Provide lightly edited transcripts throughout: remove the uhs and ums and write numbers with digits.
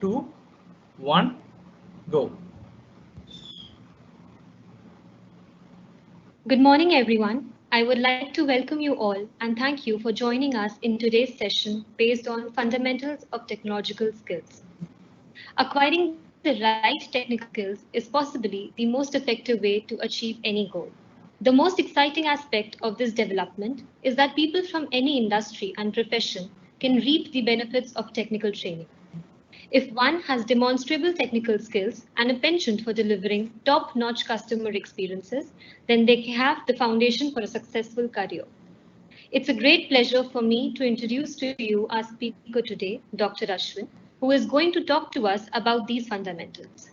2, 1, go. Good morning, everyone. I would like to welcome you all and thank you for joining us in today's session based on fundamentals of technological skills. Acquiring the right technical skills is possibly the most effective way to achieve any goal. The most exciting aspect of this development is that people from any industry and profession can reap the benefits of technical training. If one has demonstrable technical skills and a penchant for delivering top notch customer experiences, then they have the foundation for a successful career. It's a great pleasure for me to introduce to you our speaker today, Dr. Ashwin, who is going to talk to us about these fundamentals.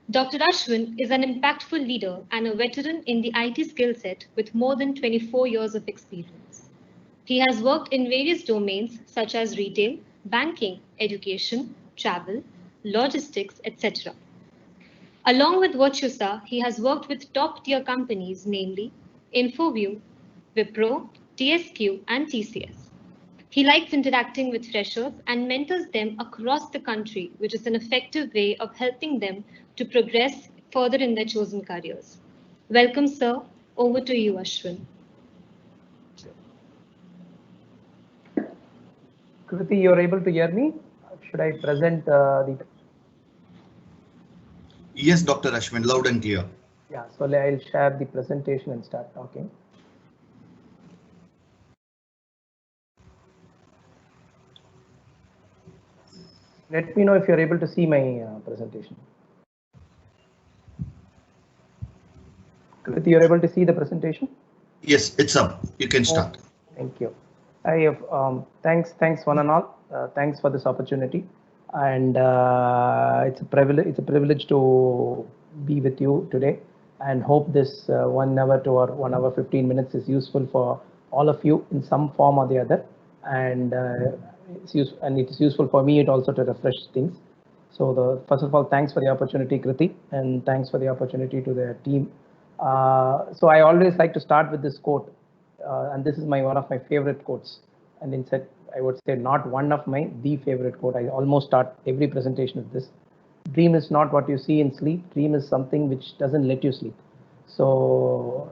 Dr. Ashwin is an impactful leader and a veteran in the IT skill set with more than 24 years of experience. He has worked in various domains such as retail, banking, education, travel, logistics, etc. Along with Virtusa, he has worked with top-tier companies, namely Infoview, Wipro, TSQ, and TCS. He likes interacting with freshers and mentors them across the country, which is an effective way of helping them to progress further in their chosen careers. Welcome, sir. Over to you, Ashwin. Kriti, you're able to hear me? Should I present the? Yes, Dr. Ashwin, loud and clear. Yeah, so I'll share the presentation and start talking. Let me know if you're able to see my presentation. Kriti, you're able to see the presentation? Yes, it's up. You can start. Thank you. I have thanks one and all. Thanks for this opportunity, and it's a privilege. It's a privilege to be with you today, and hope this 1 hour to or 1 hour 15 minutes is useful for all of you in some form or the other, and it's useful for me. It also to refresh things. So first of all, thanks for the opportunity, Kriti, and thanks for the opportunity to the team. So I always like to start with this quote. And this is one of my favorite quotes, and instead I would say not one of the favorite quote. I almost start every presentation with this: dream is not what you see in sleep, dream is something which doesn't let you sleep. So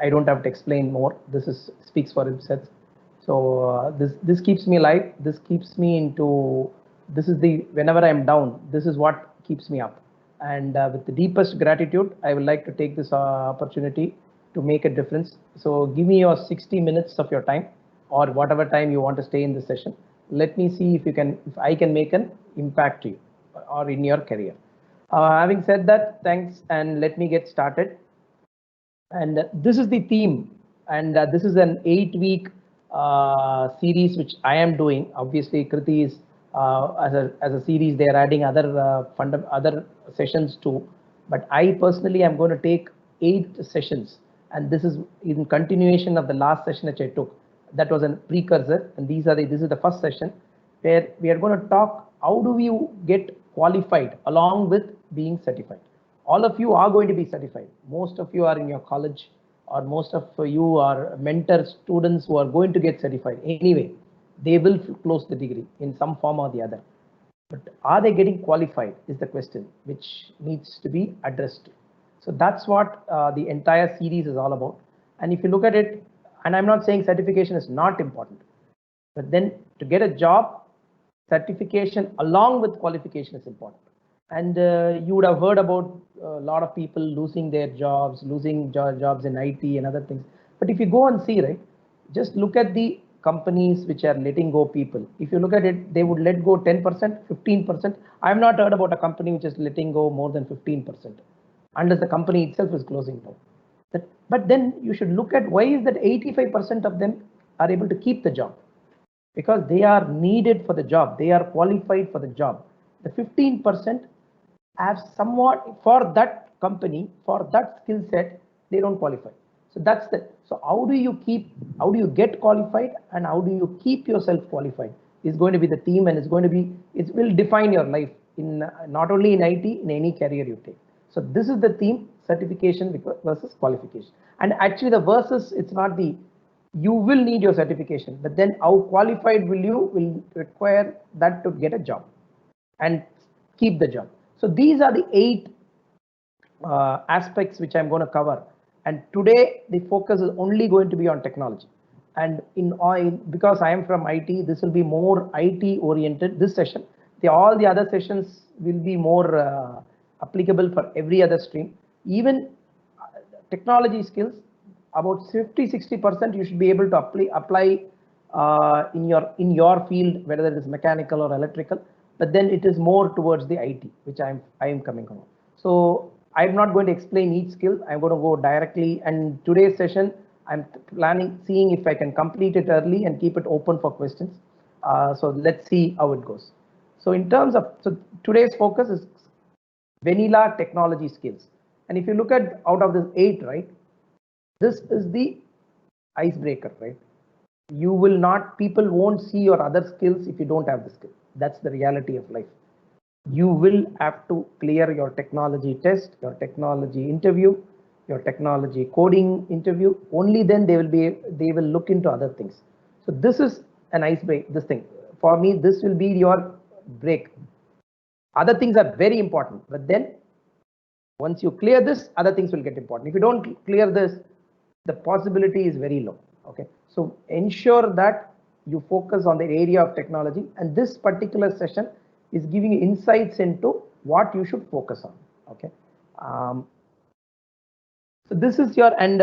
I don't have to explain more. This is speaks for itself. So this keeps me alive, this keeps me into, this is the, whenever I'm down, this is what keeps me up. And with the deepest gratitude, I would like to take this opportunity to make a difference. So give me your 60 minutes of your time, or whatever time you want to stay in this session. Let me see if I can make an impact to you or in your career. Having said that, thanks, and let me get started. And this is the theme, and this is an 8-week series which I am doing. Obviously, Kriti is as a series. They are adding other sessions too, but I personally am going to take 8 sessions, and this is in continuation of the last session which I took. That was a precursor, and this is the first session where we are going to talk how do you get qualified along with being certified. All of you are going to be certified. Most of you are in your college, or most of you are mentor students who are going to get certified. Anyway, they will close the degree in some form or the other. But are they getting qualified is the question which needs to be addressed. So that's what the entire series is all about. And if you look at it, and I'm not saying certification is not important, but then to get a job, certification along with qualification is important. And you would have heard about a lot of people losing their jobs, losing jobs in IT and other things. But if you go and see, right, just look at the companies which are letting go people. If you look at it, they would let go 10%, 15%. I've not heard about a company which is letting go more than 15%, unless the company itself is closing down. But then you should look at why is that 85% of them are able to keep the job, because they are needed for the job, they are qualified for the job. The 15% have somewhat for that company, for that skill set, they don't qualify. So that's the, so how do you get qualified, and how do you keep yourself qualified is going to be the theme, and it will define your life in not only in IT, in any career you take. So this is the theme: certification versus qualification. And actually the versus, it's not the, you will need your certification, but then how qualified will require that to get a job. And keep the job. So these are the 8 aspects which I'm going to cover. And today the focus is only going to be on technology. And because I am from IT, this will be more IT oriented, this session. All the other sessions will be more applicable for every other stream. Even technology skills, about 50-60% you should be able to apply in your field, whether it is mechanical or electrical, but then it is more towards the IT, which I am coming on. So I'm not going to explain each skill. I'm going to go directly, and today's session I'm seeing if I can complete it early and keep it open for questions. So let's see how it goes. So in terms of, today's focus is vanilla technology skills. And if you look at out of this 8, right, this is the icebreaker, right? People won't see your other skills if you don't have the skill. That's the reality of life. You will have to clear your technology test, your technology interview, your technology coding interview. Only then they will look into other things. So this is an icebreaker. This thing for me, this will be your break. Other things are very important, but then once you clear this, other things will get important. If you don't clear this, the possibility is very low. Okay, so ensure that you focus on the area of technology, and this particular session is giving you insights into what you should focus on. Okay, so this is your, and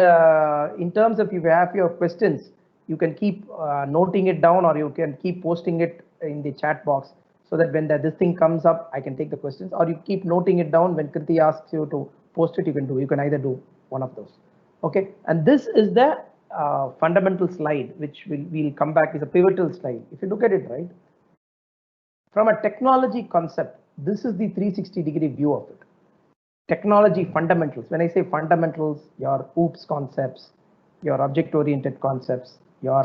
in terms of if you have your questions, you can keep noting it down, or you can keep posting it in the chat box, so that when this thing comes up, I can take the questions, or you keep noting it down. When Kriti asks you to post it, you can either do one of those. Okay, and this is the fundamental slide, which we'll come back, is a pivotal slide. If you look at it, right, from a technology concept, this is the 360-degree view of it. Technology fundamentals. When I say fundamentals, your OOPS concepts, your object-oriented concepts, your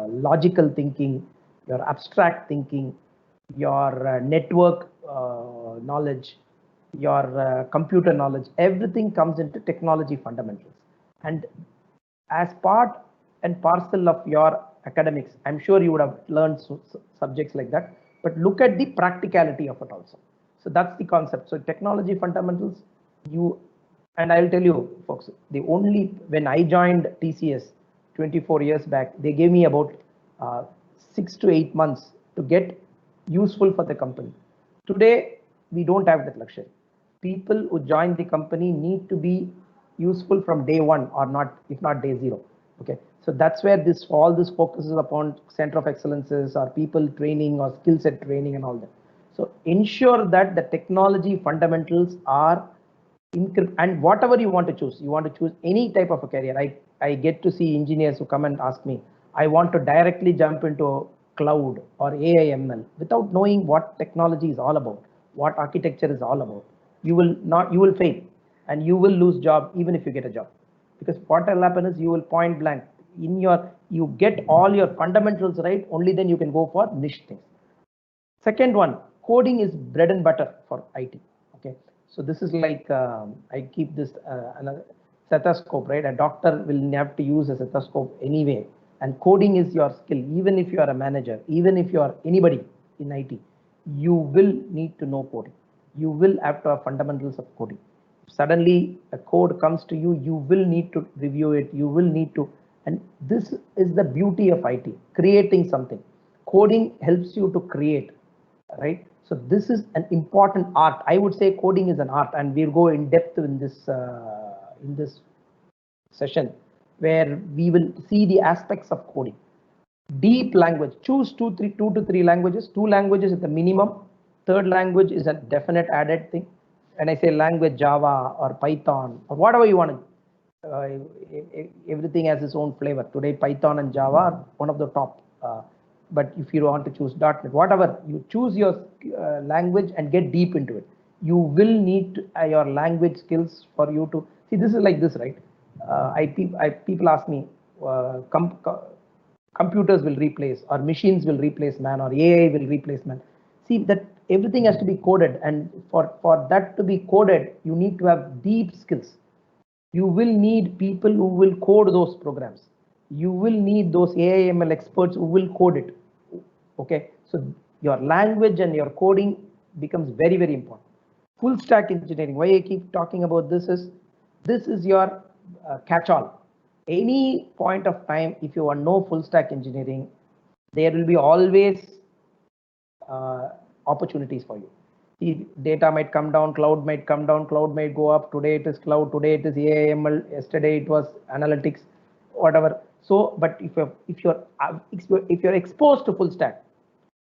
logical thinking, your abstract thinking, your network knowledge, your computer knowledge, everything comes into technology fundamentals. And as part and parcel of your academics, I'm sure you would have learned subjects like that, but look at the practicality of it also. So that's the concept. So technology fundamentals, and I'll tell you folks, when I joined TCS 24 years back, they gave me about 6 to 8 months to get useful for the company. Today, we don't have that luxury. People who join the company need to be useful from day one, or not, if not day 0. Okay, so that's where all this focuses upon center of excellences, or people training, or skill set training, and all that. So ensure that the technology fundamentals are and whatever you want to choose any type of a career. I get to see engineers who come and ask me, I want to directly jump into cloud or AI ML without knowing what technology is all about, what architecture is all about. You will fail, and you will lose job even if you get a job, because what will happen is you will point blank you get all your fundamentals right, only then you can go for niche things. Second one, coding is bread and butter for IT. Okay, so this is like I keep this another stethoscope, right? A doctor will have to use a stethoscope anyway, and coding is your skill. Even if you are a manager, even if you are anybody in IT, you will need to know coding. You will have to have fundamentals of coding. Suddenly a code comes to you, you will need to review it. You will need to, and this is the beauty of IT, creating something. Coding helps you to create, right? So this is an important art. I would say coding is an art, and we'll go in depth in this session, where we will see the aspects of coding. Deep language. Choose two to three languages. 2 languages is the minimum. Third language is a definite added thing. When I say language, Java or Python or whatever you want to. Everything has its own flavor. Today, Python and Java are one of the top. But if you want to choose .NET, whatever, you choose your language and get deep into it. You will need your language skills for you to see. This is like this, right? People ask me, computers will replace, or machines will replace man, or AI will replace man. See, that everything has to be coded, and for that to be coded, you need to have deep skills. You will need people who will code those programs. You will need those AI ML experts who will code it. Okay, so your language and your coding becomes very, very important. Full stack engineering, why I keep talking about this is your catch-all. Any point of time, if you are no full stack engineering, there will be always opportunities for you. The data might come down, cloud might come down, cloud might go up. Today it is cloud, today it is AI/ML, yesterday it was analytics, whatever. So, but if you're exposed to full stack,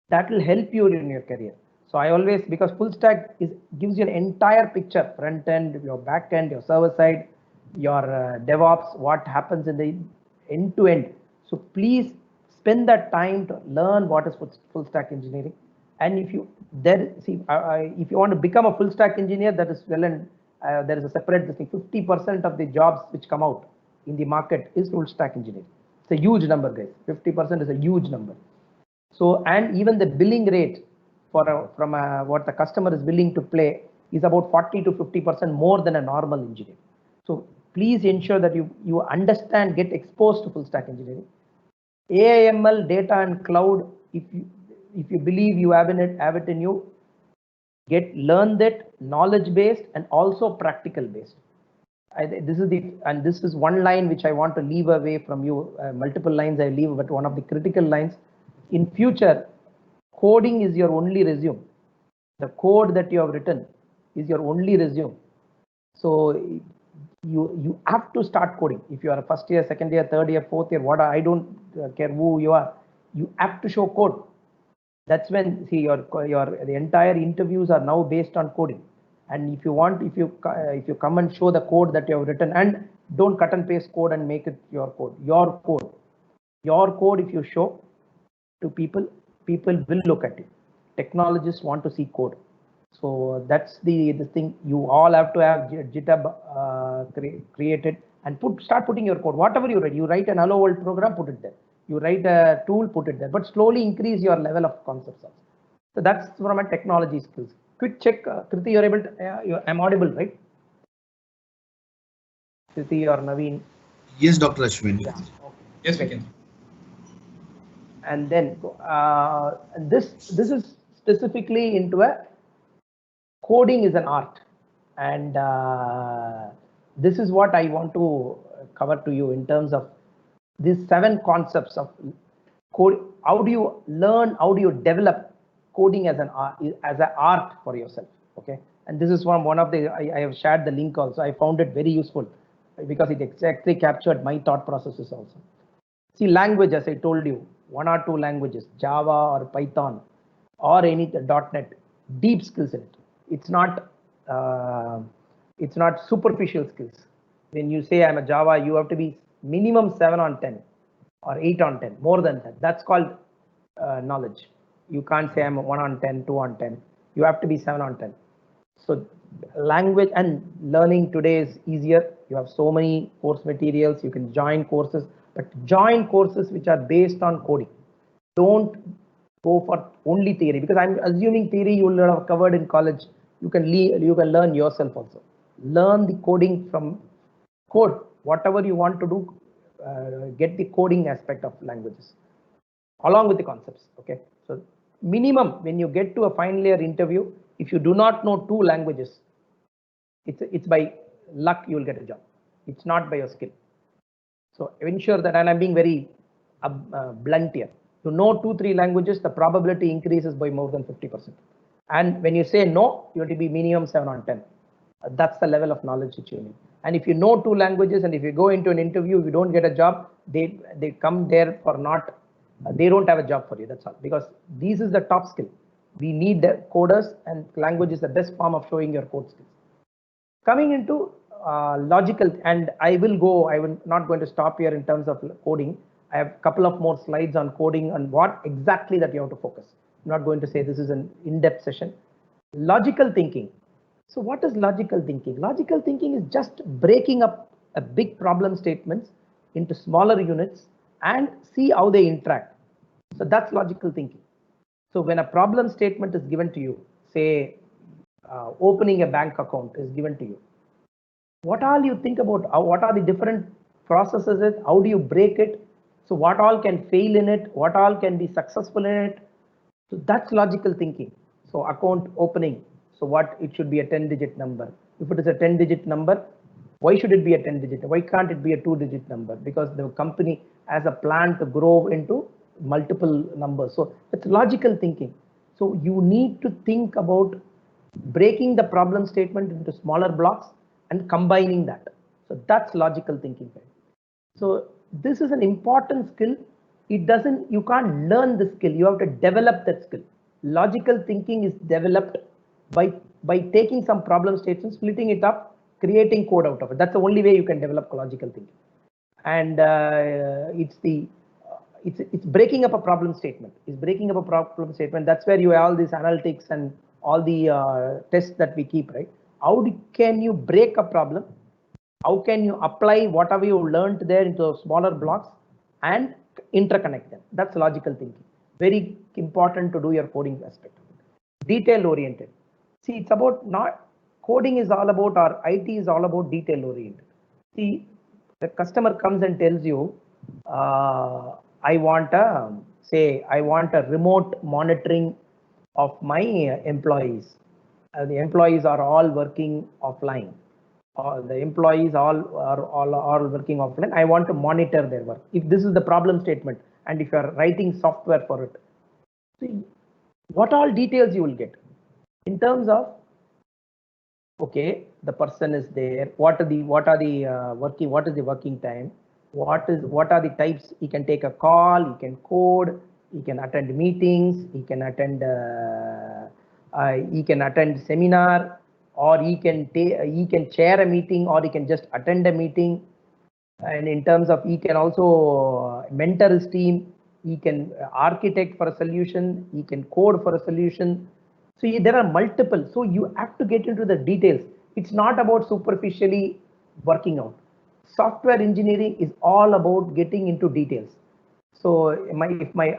that will help you in your career. So I always, because full stack gives you an entire picture, front end, your back end, your server side, your DevOps, what happens in the end to end. So please spend that time to learn what is full stack engineering. And if you if you want to become a full stack engineer, that is well, and there is a separate thing. 50% of the jobs which come out in the market is full stack engineering. It's a huge number, guys. 50% is a huge number. So, and even the billing rate for what the customer is willing to pay is about 40 to 50% more than a normal engineer. So please ensure that you understand, get exposed to full stack engineering. AI/ML, data and cloud, if you believe you have it in you, learn that knowledge based and also practical based. This is one line which I want to leave away from you. Multiple lines I leave, but one of the critical lines. In future, coding is your only resume. The code that you have written is your only resume. So you have to start coding. If you are a first year, second year, third year, fourth year, I don't care who you are, you have to show code. That's when, see, the entire interviews are now based on coding. And if you come and show the code that you have written, and don't cut and paste code and make it your code. Your code, if you show to people will look at it. Technologists want to see code. So that's the thing. You all have to have GitHub created and start putting your code. Whatever you write, you write an Hello World program, put it there. You write a tool, put it there. But slowly increase your level of concepts also. So that's from a technology skills. Quick check, Kriti, you're able to. I'm audible, right? Kriti or Naveen? Yes, Dr. Ashwin. Yeah. Okay. Yes, we can. And then this is specifically into a coding is an art, and this is what I want to cover to you in terms of these 7 concepts of code. How do you learn? How do you develop coding as an art for yourself? Okay, and this is from one of the I have shared the link also. I found it very useful because it exactly captured my thought processes also. See, language, as I told you, 1 or 2 languages, Java or Python or any .NET, deep skills in it. It's not superficial skills. When you say I'm a Java, you have to be minimum 7 on 10 or 8 on 10, more than that. That's called knowledge. You can't say I'm 1 on 10, 2 on 10. You have to be 7 on 10. So language and learning today is easier. You have so many course materials. You can join courses, but join courses which are based on coding. Don't go for only theory, because I'm assuming theory you will have covered in college. You can learn yourself also. Learn the coding from code. Whatever you want to do, get the coding aspect of languages along with the concepts. Okay, so minimum when you get to a final year interview, if you do not know 2 languages, it's by luck you will get a job. It's not by your skill. So ensure that, and I'm being very blunt here. You know 2-3 languages, the probability increases by more than 50%. And when you say no, you have to be minimum 7 on 10. That's the level of knowledge that you need. And if you know 2 languages, and if you go into an interview, if you don't get a job, they come there for not. They don't have a job for you. That's all. Because this is the top skill. We need the coders, and language is the best form of showing your code skills. Coming into logical, and I will not going to stop here in terms of coding. I have a couple of more slides on coding and what exactly that you have to focus. I'm not going to say this is an in-depth session. Logical thinking. So what is logical thinking? Logical thinking is just breaking up a big problem statements into smaller units and see how they interact. So that's logical thinking. So when a problem statement is given to you, say opening a bank account is given to you, what all you think about, what are the different processes, how do you break it? So what all can fail in it, what all can be successful in it? So that's logical thinking. So account opening. So what it should be a 10-digit number. If it is a 10-digit number, why should it be a 10-digit? Why can't it be a 2-digit number? Because the company has a plan to grow into multiple numbers. So it's logical thinking. So you need to think about breaking the problem statement into smaller blocks and combining that. So that's logical thinking. So this is an important skill. You can't learn the skill. You have to develop that skill. Logical thinking is developed by taking some problem statements, splitting it up, creating code out of it. That's the only way you can develop logical thinking. And it's breaking up a problem statement. It's breaking up a problem statement. That's where you have all these analytics and all the tests that we keep, right? How can you break a problem? How can you apply whatever you learned there into smaller blocks and interconnect them? That's logical thinking. Very important to do your coding aspect. Detail oriented. See, it's about not coding is all about, or IT is all about detail oriented. See, the customer comes and tells you, I want a remote monitoring of my employees. The employees are all working offline. The employees are working offline. I want to monitor their work. If this is the problem statement, and if you are writing software for it, see what all details you will get in terms of, okay, the person is there. What is the working time? What are the types? He can take a call. He can code. He can attend meetings. He can attend seminar, or he can chair a meeting, or he can just attend a meeting. And in terms of, he can also mentor his team. He can architect for a solution. He can code for a solution. So there are multiple. So you have to get into the details. It's not about superficially working out. Software engineering is all about getting into details. So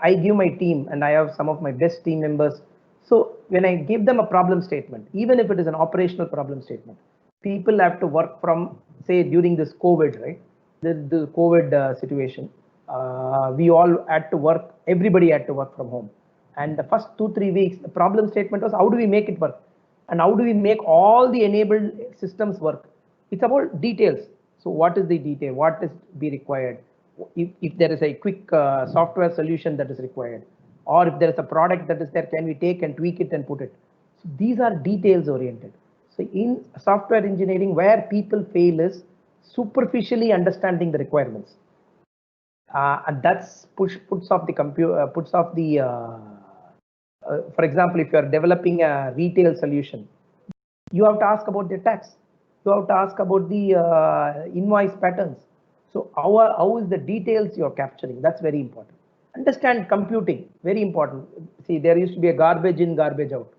I give my team, and I have some of my best team members. So when I give them a problem statement, even if it is an operational problem statement, people have to work from, say, during this COVID, right? The COVID situation, we all had to work. Everybody had to work from home. And the first 2-3 weeks, the problem statement was, how do we make it work? And how do we make all the enabled systems work? It's about details. So what is the detail? What is be required? If there is a quick software solution that is required, or if there is a product that is there, can we take and tweak it and put it? So these are details oriented. So in software engineering, where people fail is superficially understanding the requirements. And that's puts off the for example, if you are developing a retail solution, you have to ask about the tax. You have to ask about the invoice patterns. So how is the details you are capturing? That's very important. Understand computing, very important. See, there used to be a garbage in, garbage out.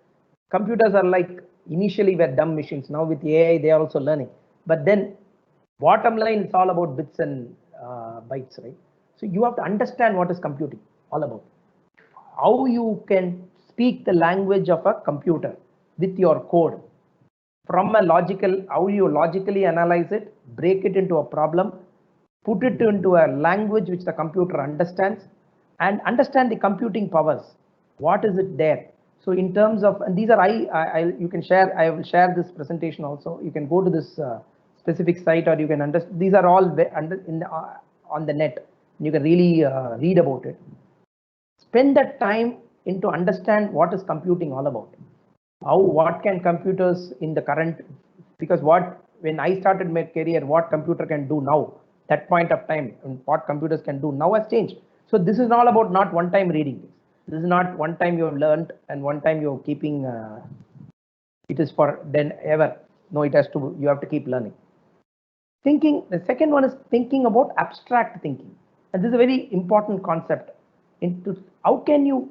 Computers are like, initially were dumb machines. Now with AI, they are also learning. But then bottom line, it's all about bits and bytes, right? So you have to understand what is computing all about. How you can speak the language of a computer with your code. From a logical, how you logically analyze it, break it into a problem, put it into a language which the computer understands, and understand the computing powers. What is it there? So in terms of, and these are you can share. I will share this presentation also. You can go to this specific site, or you can understand. These are all on the net. You can really read about it. Spend that time into understand what is computing all about. What can computers in the current, because when I started my career, what computer can do now, that point of time, and what computers can do now has changed. So this is all about not one time reading this. This is not one time you have learned and one time you're keeping, it is for then ever. No, you have to keep learning. Thinking, the second one is thinking about abstract thinking. And this is a very important concept. How can you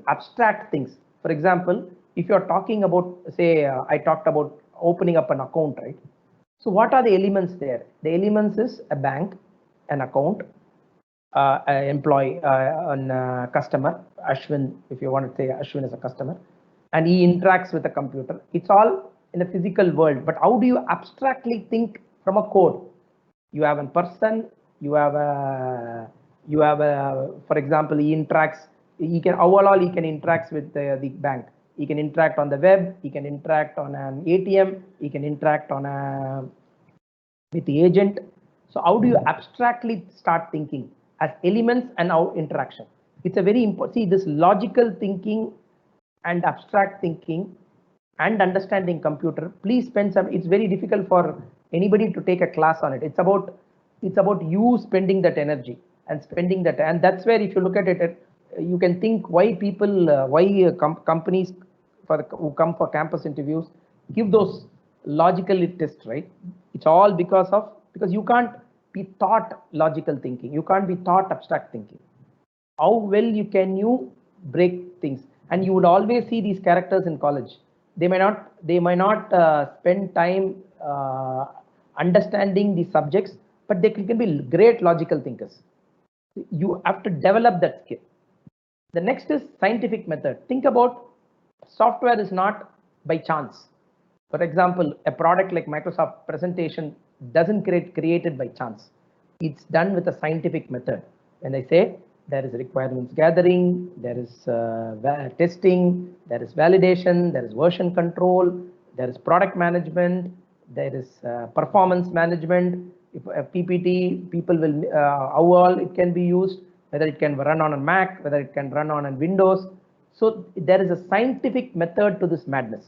abstract things? For example, if you're talking about, say, I talked about opening up an account, right? So what are the elements there? The elements is a bank, an account, an employee, a customer, Ashwin, if you want to say Ashwin is a customer, and he interacts with the computer. It's all in the physical world, but how do you abstractly think from a code? You have a person, you have a, for example, he interacts he can overall he can interact with the bank. He can interact on the web. He can interact on an ATM. He can interact on with the agent. So how do you abstractly start thinking as elements and now interaction? It's a very important. See, this logical thinking and abstract thinking and understanding computer. Please spend some. It's very difficult for anybody to take a class on it. It's about you spending that energy and spending that, and that's where if you look at it, you can think why people, companies who come for campus interviews give those logical tests, right? It's all because you can't be taught logical thinking. You can't be taught abstract thinking. How well you break things, and you would always see these characters in college. They might not spend time understanding the subjects, but they can be great logical thinkers. You have to develop that skill. The next is scientific method. Think about software is not by chance. For example, a product like Microsoft presentation doesn't get created by chance. It's done with a scientific method. When I say there is requirements gathering, there is testing, there is validation, there is version control, there is product management, there is performance management. If a PPT, people will how all it can be used, whether it can run on a Mac, whether it can run on a Windows. So there is a scientific method to this madness.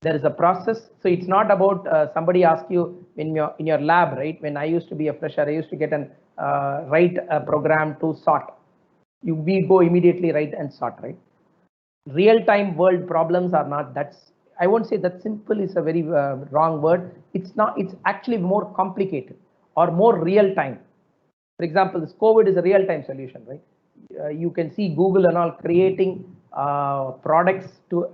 There is a process. So it's not about somebody ask you in your lab, right? When I used to be a fresher, I used to get an write a program to sort. We go immediately write and sort, right? Real-time world problems are not that. I won't say that simple is a very wrong word. It's not. It's actually more complicated or more real-time. For example, this COVID is a real-time solution, right? You can see Google and all creating products to,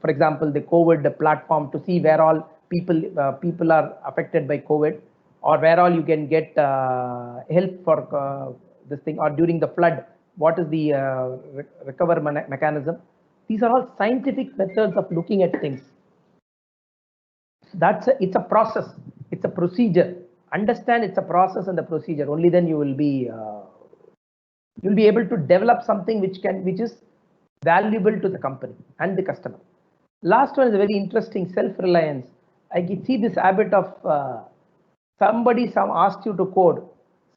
for example, the COVID platform to see where all people are affected by COVID, or where all you can get help for this thing, or during the flood, what is the recover mechanism. These are all scientific methods of looking at things. It's a process, it's a procedure. Understand it's a process and the procedure. Only then you will be able to develop something which is valuable to the company and the customer. Last one is a very interesting, self-reliance. I see this habit of somebody asks you to code,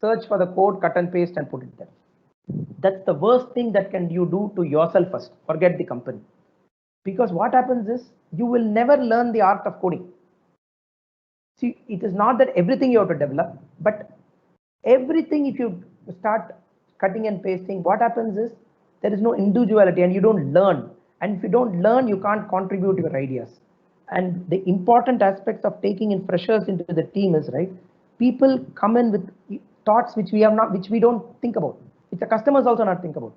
search for the code, cut and paste and put it there. That's the worst thing that you do to yourself first. Forget the company. Because what happens is you will never learn the art of coding. See, it is not that everything you have to develop, but everything, if you start cutting and pasting, what happens is there is no individuality and you don't learn. And if you don't learn, you can't contribute your ideas. And the important aspects of taking in freshers into the team is, right, people come in with thoughts which we don't think about, which the customers also not think about.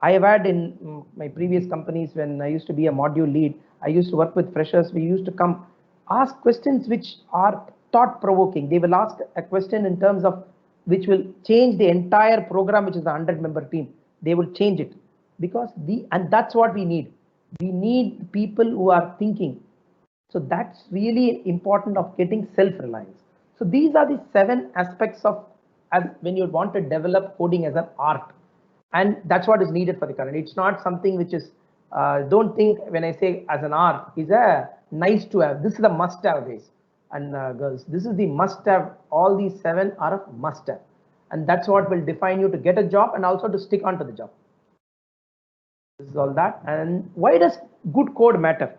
I have had in my previous companies, when I used to be a module lead, I used to work with freshers. We used to come ask questions which are thought provoking. They will ask a question in terms of which will change the entire program, which is a 100-member team. They will change it because and that's what we need. We need people who are thinking. So that's really important of getting self-reliance. So these are the 7 aspects of when you want to develop coding as an art, and that's what is needed for the current. It's not something which is don't think when I say as an art is a nice to have. This is the must have, guys and girls. This is the must have. All these 7 are a must have, and that's what will define you to get a job and also to stick onto the job. This is all that. And why does good code matter?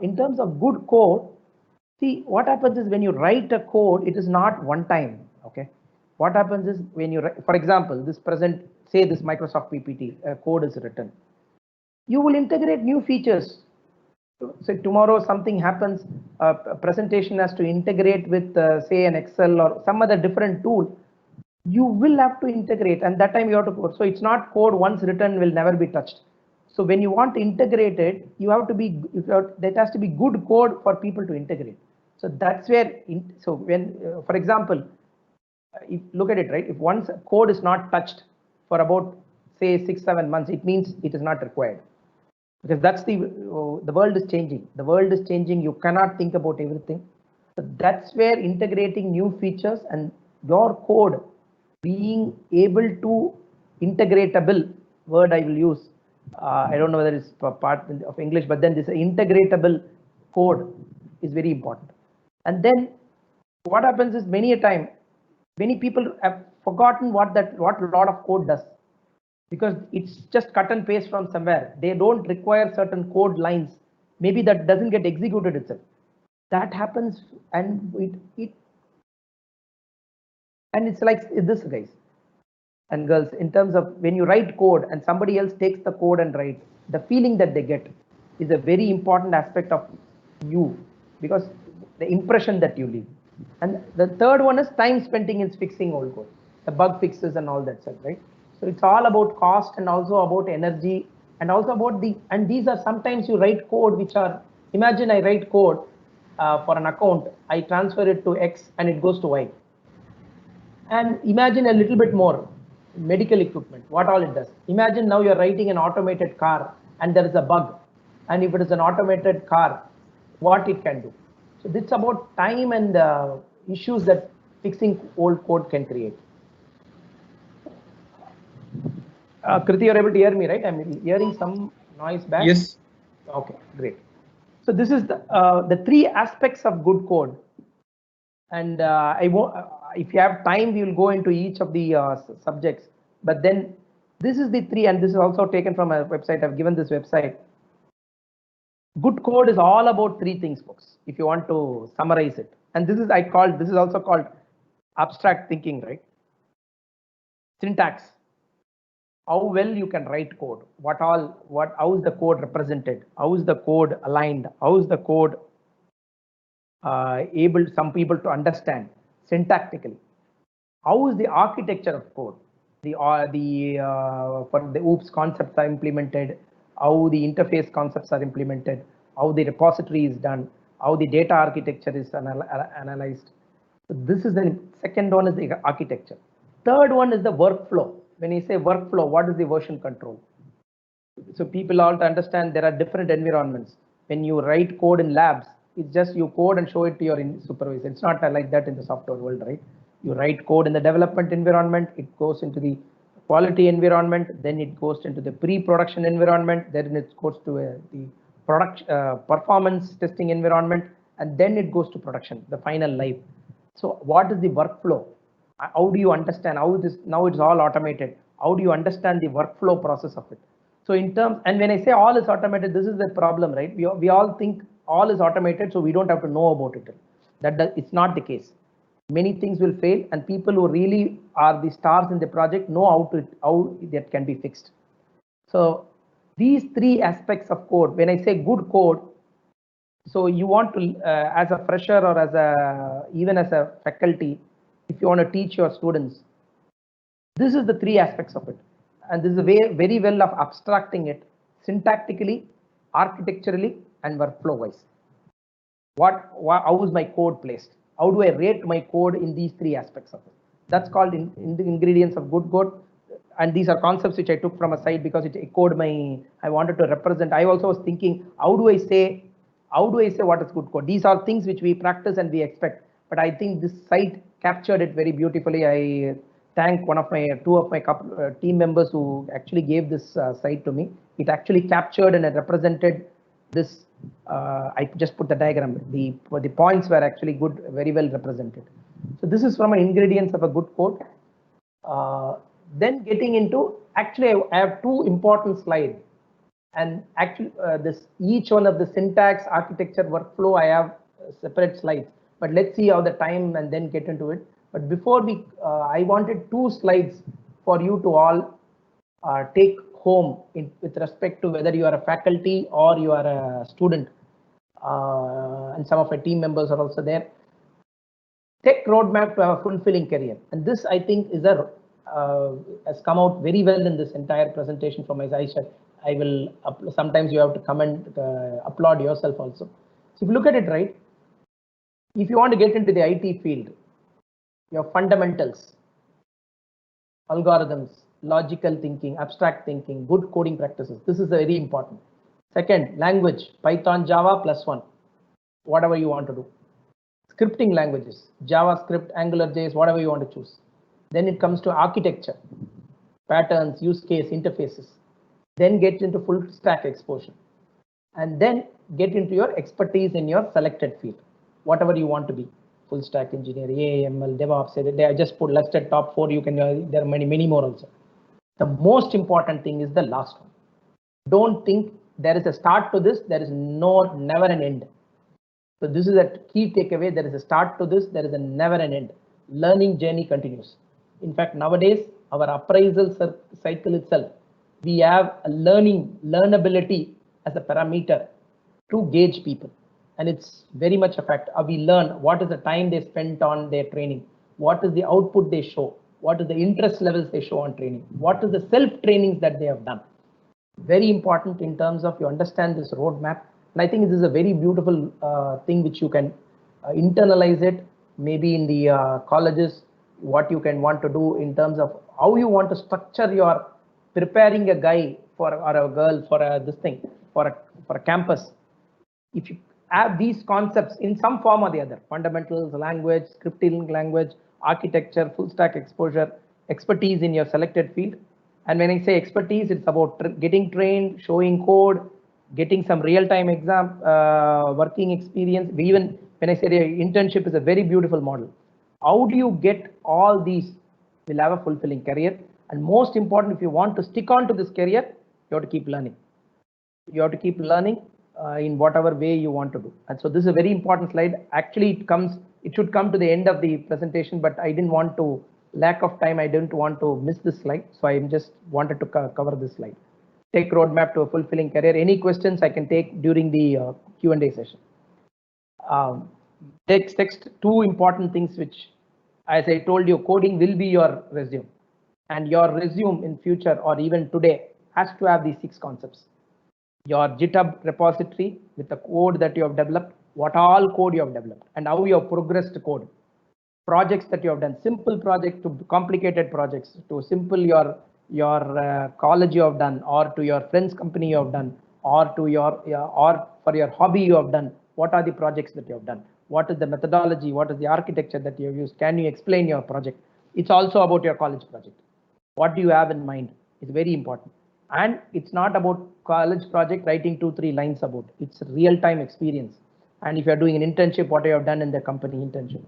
In terms of good code, see, what happens is when you write a code, it is not one time. Okay, what happens is when you, for example, this Microsoft PPT code is written, you will integrate new features. So tomorrow something happens, a presentation has to integrate with say an Excel or some other different tool. You will have to integrate, and that time you have to code. So it's not code once written will never be touched. So when you want to integrate it, that has to be good code for people to integrate. So that's where, so when, for example, if look at it, right? If once code is not touched for about say 6-7 months, it means it is not required, because that's the world is changing. The world is changing. You cannot think about everything. So that's where integrating new features and your code being able to integratable word I will use. I don't know whether it's part of English, but then this integratable code is very important. And then what happens is many a time, many people have forgotten what a lot of code does, because it's just cut and paste from somewhere. They don't require certain code lines. Maybe that doesn't get executed itself. That happens, and it's like this, guys and girls, in terms of when you write code and somebody else takes the code and writes, the feeling that they get is a very important aspect of you, because the impression that you leave. And the third one is time spending in fixing old code, the bug fixes and all that stuff, right? So it's all about cost and also about energy and also about and these are sometimes you write code which are, imagine I write code for an account, I transfer it to X and it goes to Y. And imagine a little bit more, medical equipment, what all it does. Imagine now you're writing an automated car and there is a bug. And if it is an automated car, what it can do. So it's about time and issues that fixing old code can create. Kriti, you're able to hear me, right? I'm hearing some noise back. Yes. Okay, great. So this is the three aspects of good code. And I won't, if you have time, we will go into each of the subjects. But then this is the three, and this is also taken from a website. I've given this website. Good code is all about three things, folks, if you want to summarize it. And this is also called abstract thinking, right? Syntax. How well you can write code. How is the code represented? How is the code aligned? How is the code able some people to understand syntactically? How is the architecture of code? For the OOPS concepts are implemented, how the interface concepts are implemented, how the repository is done, how the data architecture is analyzed. So this is the second one is the architecture. Third one is the workflow. When you say workflow, what is the version control? So people all to understand there are different environments. When you write code in labs, it's just you code and show it to your supervisor. It's not like that in the software world, right? You write code in the development environment, it goes into the quality environment, then it goes into the pre-production environment, then it goes to the performance testing environment, and then it goes to production, the final live. So what is the workflow? How do you understand how this, now it's all automated. How do you understand the workflow process of it? So in terms, and when I say all is automated, this is the problem, right? We all think all is automated, so we don't have to know about it. It's not the case. Many things will fail, and people who really are the stars in the project know how that can be fixed. So these three aspects of code, when I say good code, so you want to, as a fresher or even as a faculty, if you want to teach your students, this is the three aspects of it. And this is a way very well of abstracting it syntactically, architecturally, and workflow wise. How is my code placed? How do I rate my code in these three aspects of it? That's called in the ingredients of good code. And these are concepts which I took from a site because it echoed I wanted to represent. I also was thinking, how do I say what is good code? These are things which we practice and we expect. But I think this site captured it very beautifully. I thank two of my team members who actually gave this site to me. It actually captured and it represented this. I just put the diagram. The points were actually good, very well represented. So this is from an ingredients of a good code. Then getting into, actually I have two important slides, and actually each one of the syntax, architecture, workflow, I have separate slides. But let's see how the time and then get into it. But before I wanted two slides for you to all take home with respect to whether you are a faculty or you are a student. And some of my team members are also there. Tech roadmap to have a fulfilling career. And this, I think, is has come out very well in this entire presentation from my side. I will, sometimes you have to comment, applaud yourself also. So if you look at it, right, if you want to get into the IT field, your fundamentals, algorithms, logical thinking, abstract thinking, good coding practices, this is very important. Second, language, Python, Java +1, whatever you want to do. Scripting languages, JavaScript, AngularJS, whatever you want to choose. Then it comes to architecture. patterns, use case, interfaces. Then get into full stack exposure. And then get into your expertise in your selected field, whatever you want to be. Full stack engineer, AML, DevOps. I just put listed top 4. You can. There are many more also. The most important thing is the last one. Don't think there is a start to this. There is never an end. So this is a key takeaway. There is a start to this. There is a never an end. Learning journey continues. In fact, nowadays our appraisal cycle itself, we have a learnability as a parameter to gauge people, and it's very much a fact. We learn what is the time they spent on their training, what is the output they show, what is the interest levels they show on training, what is the self trainings that they have done. Very important in terms of you understand this roadmap, and I think this is a very beautiful thing which you can internalize it maybe in the colleges, what you can want to do in terms of how you want to structure your preparing a guy for or a girl for this thing for a campus. If you have these concepts in some form or the other, fundamentals, language, scripting language, architecture, full stack exposure, expertise in your selected field. And when I say expertise, it's about getting trained, showing code, getting some real-time exam, working experience. Even when I say internship is a very beautiful model. How do you get all these? Will have a fulfilling career. And most important, if you want to stick on to this career, you have to keep learning. You have to keep learning in whatever way you want to do. And so this is a very important slide. Actually, it should come to the end of the presentation, but I didn't want to, lack of time, I didn't want to miss this slide. So I just wanted to cover this slide. Take roadmap to a fulfilling career. Any questions I can take during the Q&A session. Text, two important things which, as I told you, coding will be your resume. And your resume in future or even today has to have these 6 concepts. Your GitHub repository with the code that you have developed, what all code you have developed, and how you have progressed code. Projects that you have done, simple projects to complicated projects, to simple your college you have done, or to your friend's company you have done, or to or for your hobby you have done. What are the projects that you have done? What is the methodology? What is the architecture that you have used? Can you explain your project? It's also about your college project. What do you have in mind? It's very important. And it's not about college project writing 2-3 lines about. It's real-time experience. And if you're doing an internship, what you have done in the company internship.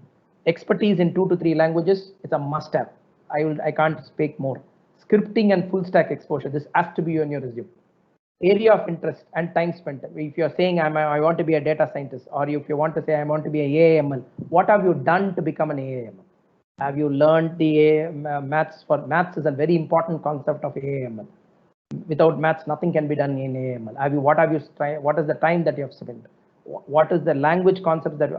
Expertise in 2 to 3 languages, it's a must-have. I can't speak more. Scripting and full stack exposure, this has to be on your resume. Area of interest and time spent. If you're saying I want to be a data scientist, or if you want to say I want to be a AML, what have you done to become an AML? Have you learned the maths? For maths is a very important concept of AML. Without maths, nothing can be done in AML. What is the time that you have spent? What is the language concepts that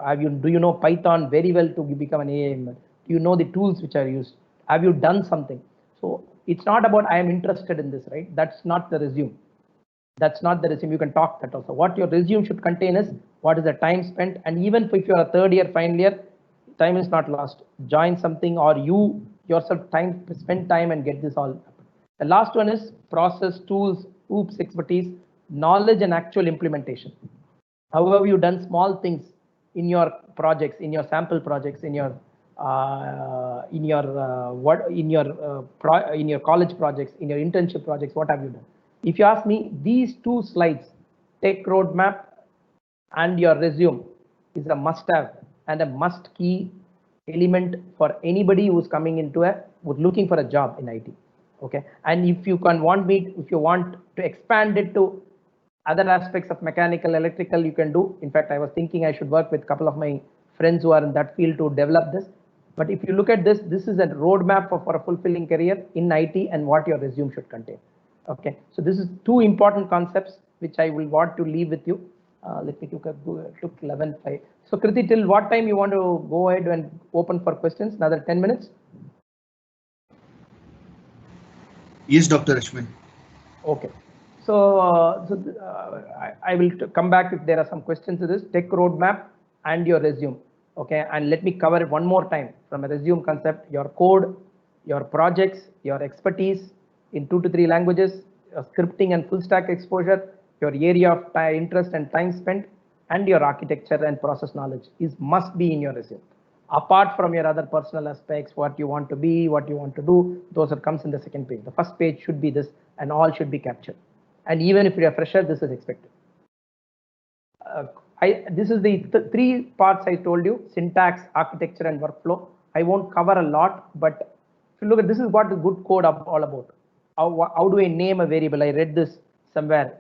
do you know Python very well to become an AML? Do you know the tools which are used? Have you done something? So it's not about I am interested in this, right? That's not the resume. That's not the resume. You can talk that also. What your resume should contain is what is the time spent, and even if you're a 3rd year, final year, time is not lost. Join something, or you yourself spend time and get this all. The last one is process, tools, OOPS expertise, knowledge and actual implementation. How have you done small things in your projects, in your sample projects, in your college projects, in your internship projects? What have you done? If you ask me, these 2 slides, tech roadmap and your resume, is a must-have and a must-key element for anybody who's coming into looking for a job in IT. Okay, and if you want to expand it to other aspects of mechanical, electrical, you can do. In fact, I was thinking I should work with a couple of my friends who are in that field to develop this. But if you look at this, this is a roadmap for a fulfilling career in IT and what your resume should contain. Okay, so this is 2 important concepts which I will want to leave with you. Let me took 11:05. So Kriti, till what time you want to go ahead and open for questions? Another 10 minutes? Yes, Dr. Ashwin. Okay. So, I will come back if there are some questions to this. Tech roadmap and your resume. Okay, and let me cover it one more time from a resume concept. Your code, your projects, your expertise in 2 to 3 languages, scripting and full stack exposure, your area of interest and time spent, and your architecture and process knowledge must be in your resume. Apart from your other personal aspects, what you want to be, what you want to do, those are comes in the second page. The first page should be this, and all should be captured. And even if you are fresher, this is expected. This is the three parts I told you: syntax, architecture, and workflow. I won't cover a lot, but if you look at this is what the good code all about. How do I name a variable? I read this somewhere.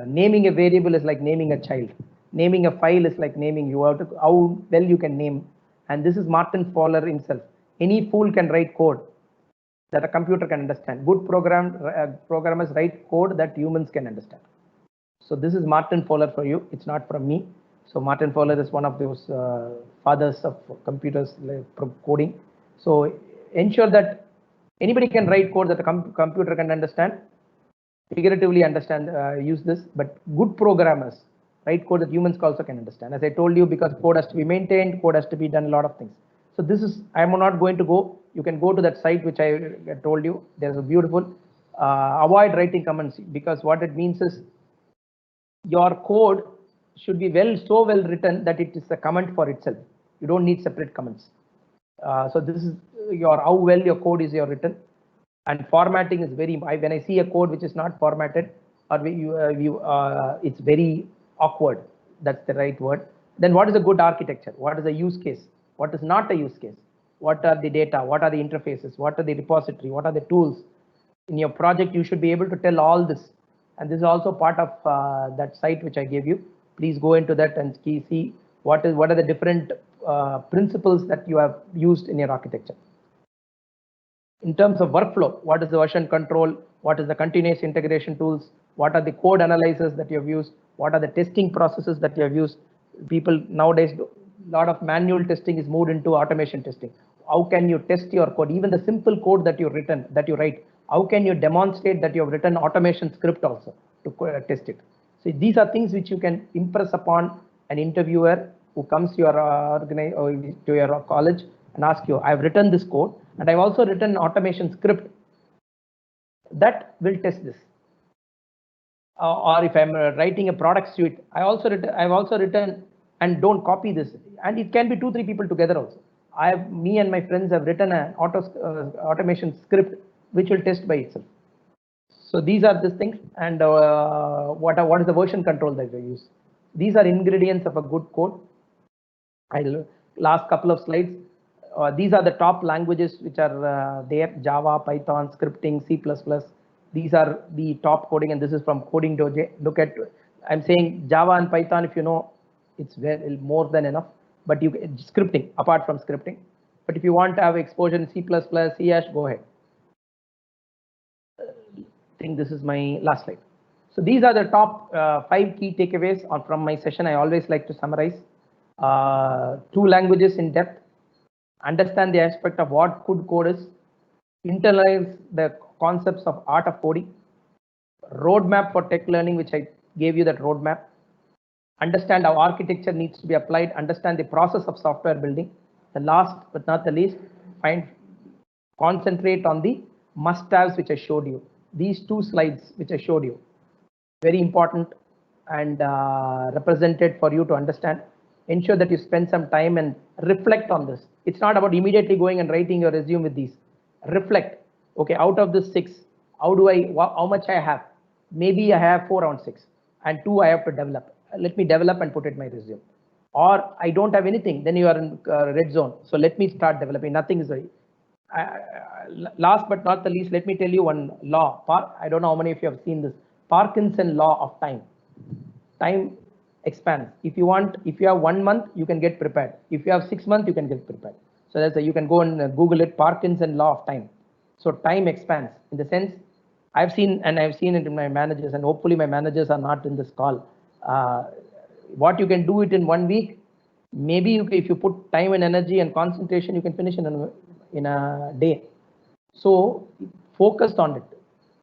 Naming a variable is like naming a child. Naming a file is like naming you. How well you can name. And this is Martin Fowler himself. Any fool can write code that a computer can understand. Good programmers write code that humans can understand. So this is Martin Fowler for you. It's not from me. So Martin Fowler is one of those fathers of computers coding. So ensure that anybody can write code that a computer can understand, figuratively understand, use this. But good programmers write code that humans also can understand. As I told you, because code has to be maintained, code has to be done a lot of things. So this is, I'm not going to go. You can go to that site which I told you. There's a beautiful, avoid writing comments, because what it means is your code should be so well written that it is a comment for itself. You don't need separate comments. So this is how well your code is written. And formatting is very, when I see a code which is not formatted, or it's very awkward. That's the right word. Then what is a good architecture? What is a use case? What is not a use case? What are the data? What are the interfaces? What are the repository? What are the tools? In your project, you should be able to tell all this. And this is also part of that site which I gave you. Please go into that and see what are the different principles that you have used in your architecture. In terms of workflow, what is the version control? What is the continuous integration tools? What are the code analyzers that you have used? What are the testing processes that you have used? People nowadays, a lot of manual testing is moved into automation testing. How can you test your code? Even the simple code that you write, how can you demonstrate that you have written automation script also to test it? So these are things which you can impress upon an interviewer who comes to your college and ask you, I've written this code and I've also written an automation script that will test this. Or if I'm writing a product suite, I've also written, and don't copy this. And it can be 2-3 people together also. Me and my friends have written an automation script which will test by itself. So these are the things. And what is the version control that we use? These are ingredients of a good code. Last couple of slides. These are the top languages which are there: Java, Python, scripting, C++. These are the top coding, and this is from Coding Dojo. Look at, I'm saying Java and Python, if you know, it's more than enough. But scripting, apart from scripting. But if you want to have exposure in C++, C#, go ahead. I think this is my last slide. So these are the top 5 key takeaways from my session. I always like to summarize. 2 languages in depth. Understand the aspect of what good code is. Internalize the concepts of art of coding. Roadmap for tech learning, which I gave you that roadmap. Understand how architecture needs to be applied. Understand the process of software building. The last but not the least, concentrate on the must-haves which I showed you. These 2 slides which I showed you, very important and represented for you to understand. Ensure that you spend some time and reflect on this. It's not about immediately going and writing your resume with these. Reflect. Okay, out of the 6, how much I have? Maybe I have 4 on 6, and 2 I have to develop. Let me develop and put it in my resume. Or I don't have anything, then you are in red zone. So let me start developing. Nothing is ready. Last but not the least, let me tell you one law. I don't know how many of you have seen this. Parkinson law of time. Time expands. If you have 1 month, you can get prepared. If you have 6 months, you can get prepared. So that's you can go and Google it, Parkinson law of time. So time expands in the sense, I've seen it in my managers, and hopefully my managers are not in this call. What you can do it in 1 week, maybe if you put time and energy and concentration, you can finish in a day. So focus on it,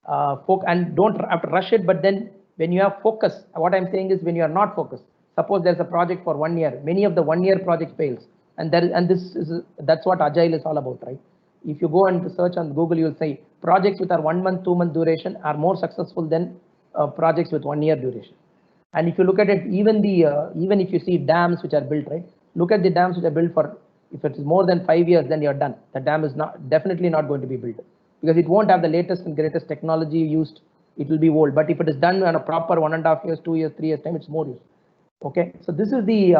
and don't have to rush it. But then when you have focus, what I'm saying is when you are not focused, suppose there's a project for 1 year, many of the 1-year projects fails, and that's what Agile is all about, right? If you go and search on Google, you'll say projects with 1 month, 2 month duration are more successful than projects with 1 year duration. And if you look at it, even if you see dams which are built, right, look at the dams which are built for, if it is more than 5 years, then you're done. The dam is definitely not going to be built because it won't have the latest and greatest technology used. It will be old. But if it is done on a proper 1.5 years, 2 years, 3 years time, it's more use. Okay, so this is the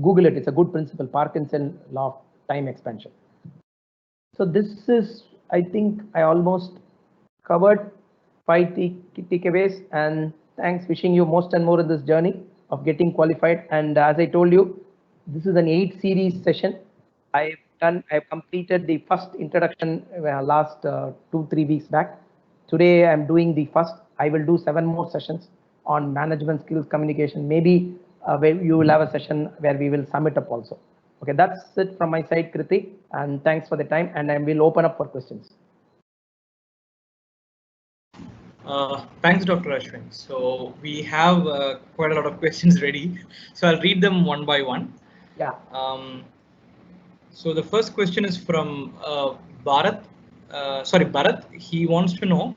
Google it. It's a good principle, Parkinson law of time expansion. So this is, I think I almost covered 5 takeaways, and thanks, wishing you most and more in this journey of getting qualified. And as I told you, this is an 8 series session. I've completed the first introduction last 2-3 weeks back. Today I'm doing the first. I will do 7 more sessions on management skills, communication. Maybe where you will have a session where we will sum it up also. Okay, that's it from my side, Kriti, and thanks for the time, and I will open up for questions. Thanks, Dr. Ashwin. So we have quite a lot of questions ready. So I'll read them one by one. Yeah. So the first question is from Bharat. Bharat. He wants to know,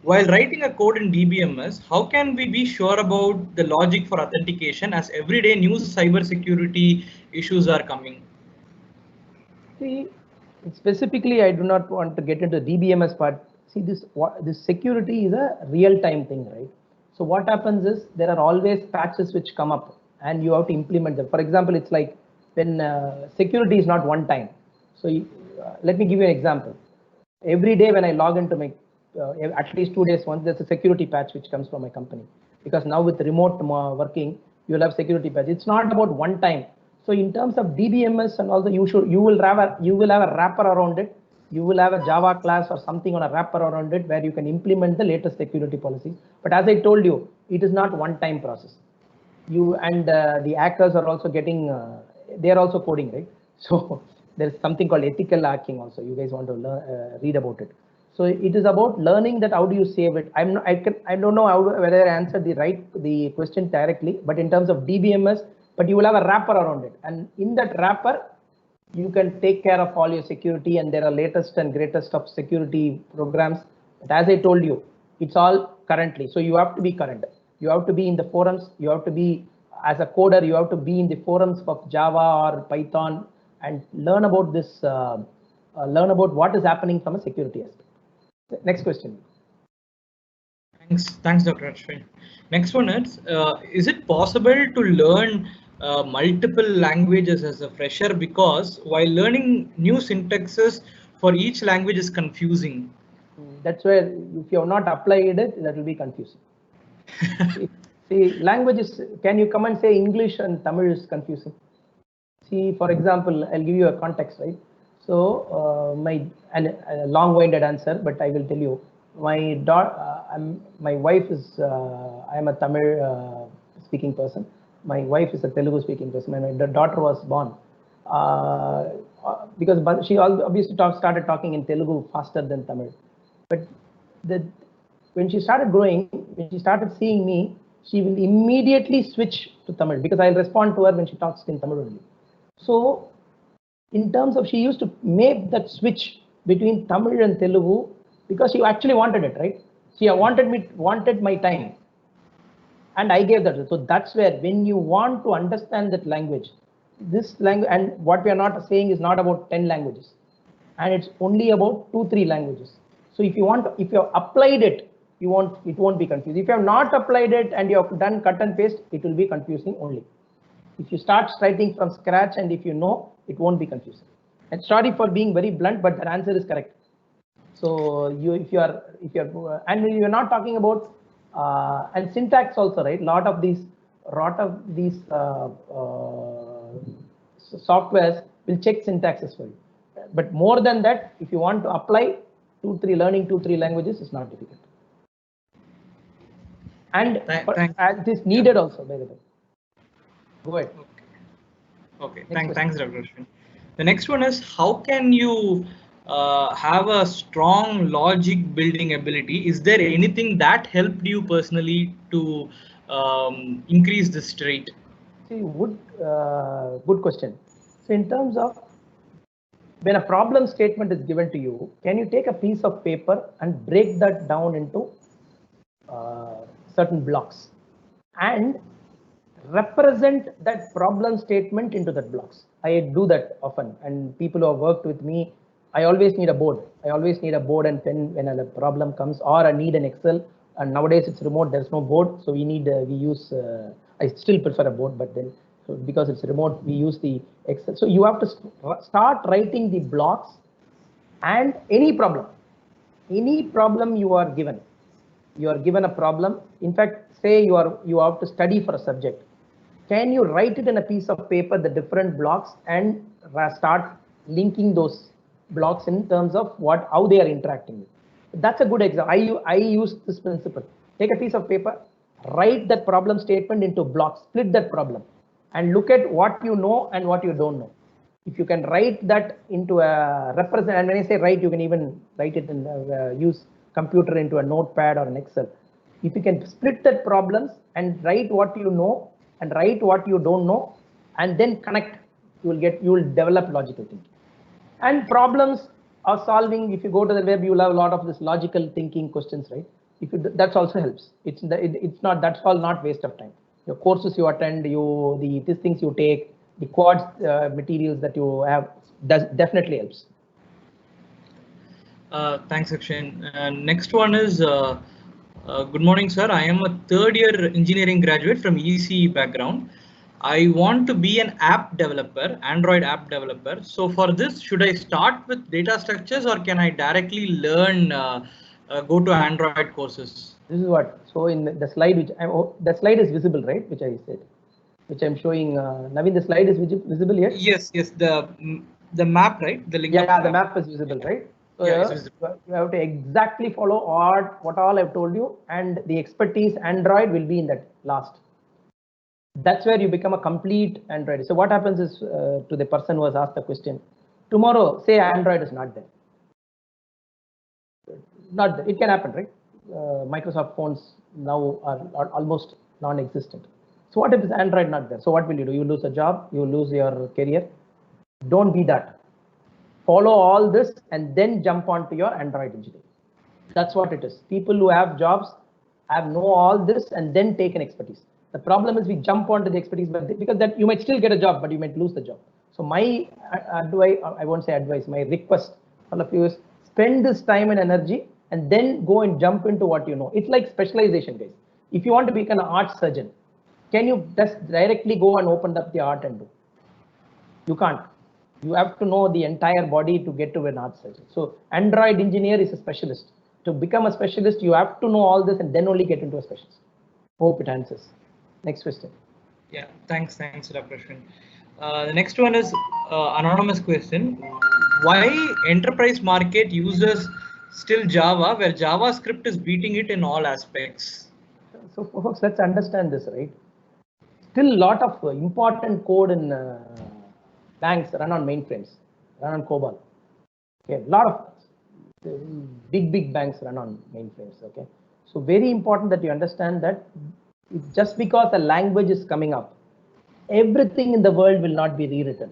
while writing a code in DBMS, how can we be sure about the logic for authentication as everyday new cybersecurity issues are coming? See, specifically, I do not want to get into DBMS part. See, this security is a real-time thing, right? So what happens is there are always patches which come up, and you have to implement them. For example, it's like when security is not one time. So let me give you an example. Every day when I log into my, at least 2 days once, there's a security patch which comes from my company. Because now with remote working, you will have security patch. It's not about one time. So in terms of DBMS and also, you will have a wrapper around it. You will have a Java class or something on a wrapper around it where you can implement the latest security policies. But as I told you, it is not one-time process. You and the hackers are also getting, they are also coding, right? So there's something called ethical hacking also. You guys want to learn, read about it. So it is about learning that how do you save it. I don't know whether I answered the question directly, but in terms of DBMS, but you will have a wrapper around it, and in that wrapper you can take care of all your security, and there are latest and greatest of security programs. But as I told you, it's all currently, so you have to be current. You have to be in the forums. You have to be, as a coder, you have to be in the forums of Java or Python and learn about this, learn about what is happening from a security aspect. Next question. Thanks, Dr. Ashwin. Next one is it possible to learn multiple languages as a fresher, because while learning new syntaxes for each language is confusing? That's where if you have not applied it, that will be confusing. See, languages, can you come and say English and Tamil is confusing? See, for example, I'll give you a context, right? So a long-winded answer, but I will tell you. My wife is, I am a Tamil speaking person. My wife is a Telugu speaking person. And my daughter was born because she obviously started talking in Telugu faster than Tamil. But when she started growing, when she started seeing me, she will immediately switch to Tamil because I'll respond to her when she talks in Tamil only. So in terms of, she used to make that switch between Tamil and Telugu because she actually wanted it, right? She wanted my time, and I gave that. So that's where, when you want to understand that language, this language, and what we are not saying is not about 10 languages, and it's only about 2-3 languages. So if you have applied it, it won't be confusing. If you have not applied it and you have done cut and paste, it will be confusing only. If you start writing from scratch and if you know, it won't be confusing. And sorry for being very blunt, but the answer is correct. So if you are, and you're not talking about and syntax also, right? Lot of these softwares will check syntaxes for you. But more than that, if you want to apply learning 2-3 languages is not difficult. And it is needed also, by the way. Go ahead. Okay. Thanks, Dr. Ashwin. The next one is, how can you have a strong logic building ability? Is there anything that helped you personally to increase this trait? See, good question. So in terms of, when a problem statement is given to you, can you take a piece of paper and break that down into certain blocks and represent that problem statement into that blocks. I do that often, and people who have worked with me, I always need a board. I always need a board and pen when a problem comes, or I need an Excel. And nowadays it's remote, there's no board, so we need we use. I still prefer a board, but then so because it's remote, we use the Excel. So you have to start writing the blocks, and any problem you are given. You are given a problem. In fact, say you have to study for a subject. Can you write it in a piece of paper, the different blocks, and start linking those blocks in terms of how they are interacting? That's a good example. I use this principle. Take a piece of paper, write that problem statement into blocks, split that problem, and look at what you know and what you don't know. If you can write that into a represent, and when I say write, you can even write it in use computer into a notepad or an Excel. If you can split that problems and write what you know and write what you don't know, and then connect, you will develop logical thinking. And problems are solving. If you go to the web, you will have a lot of this logical thinking questions, right? That also helps. It's not, that's all not waste of time. Your courses you attend, these things you take, the quads materials that you have, definitely helps. Thanks, Akshay. Next one is, good morning, sir. I am a third-year engineering graduate from ECE background. I want to be an app developer, Android app developer. So for this, should I start with data structures, or can I directly learn, go to Android courses? This is what, so in the slide, the slide is visible, right? Which I said, which I'm showing. Naveen, the slide is visible here? Yes, the map, right? The link. Yeah, the map is visible, right? So yeah, you have to exactly follow what all I've told you, and the expertise Android will be in that last. That's where you become a complete Android. So what happens is to the person who has asked the question, tomorrow, say Android is not there. Not there. It can happen, right? Microsoft phones now are almost non-existent. So what if Android not there? So what will you do? You lose a job, you lose your career. Don't be that. Follow all this and then jump onto your Android engineering. That's what it is. People who have jobs know all this and then take an expertise. The problem is we jump onto the expertise, but because that you might still get a job, but you might lose the job. So my advice, I won't say advice, my request all of you is spend this time and energy and then go and jump into what you know. It's like specialization, guys. If you want to become an art surgeon, can you just directly go and open up the art and do? You can't. You have to know the entire body to get to an art surgeon. So Android engineer is a specialist. To become a specialist, you have to know all this and then only get into a specialist. Hope it answers. Next question. Yeah, thanks, Dr. Ashwin. The next one is anonymous question. Why enterprise market uses still Java, where JavaScript is beating it in all aspects? So folks, let's understand this, right? Still a lot of important code in banks run on mainframes, run on COBOL. Okay, a lot of big banks run on mainframes. Okay, so very important that you understand that just because a language is coming up, everything in the world will not be rewritten.